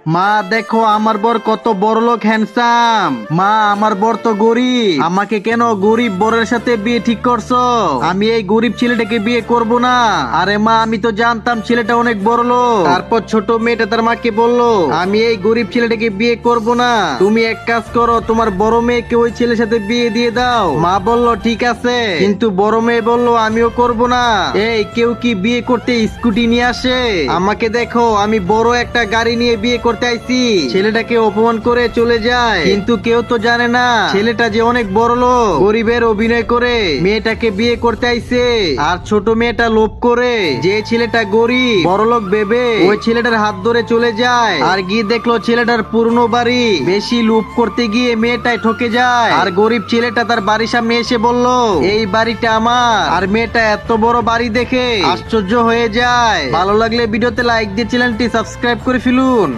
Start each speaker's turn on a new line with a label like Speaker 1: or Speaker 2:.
Speaker 1: মা দেখো আমার বর কত বড় লোক, হ্যান্ডসাম। মা আমার বর তো গরিব, আমাকে কেন গরিব বরের সাথে বিয়ে ঠিক করছো? আমি এই গরিব ছেলেটাকে বিয়ে করব না। আরে মা আমি তো জানতাম ছেলেটা অনেক বড় লোক। তারপর ছোট মেয়েটা তার মাকে বললো আমি এই গরিব ছেলেটাকে বিয়ে করব না, তুমি এক কাজ করো তোমার বড় মেয়েকে ওই ছেলের সাথে বিয়ে দিয়ে দাও। মা বলল ঠিক আছে, কিন্তু বড় মেয়ে বললো আমিও করব না। এই কেউ কি বিয়ে করতে স্কুটি নিয়ে আসে? আমাকে দেখো আমি বড় একটা গাড়ি নিয়ে বিয়ে করতে আইছি। ছেলেটাকে অপমান করে চলে যায়, কিন্তু কেউ তো জানে না ছেলেটা যে অনেক বড় লোক। গরিবের অভিনয় করে মেয়েটাকে বিয়ে করতে আইছে, আর ছোট মেয়েটা লোভ করে যে ছেলেটা গরিব বড় লোক ভেবে ওই ছেলেটার হাত ধরে চলে যায়। আর গিয়ে দেখলো ছেলেটার পুরনো বাড়ি। বেশি লোভ করতে গিয়ে মেয়েটাই ঠকে যায়, আর গরিব ছেলেটা তার বাড়ির সামনে এসে বলল এই বাড়িটা আমার। আর মেয়েটা এত বড় বাড়ি দেখে আশ্চর্য হয়ে যায়। ভালো লাগলে ভিডিওতে লাইক দিয়ে চ্যানেলটি সাবস্ক্রাইব করে ফেলুন।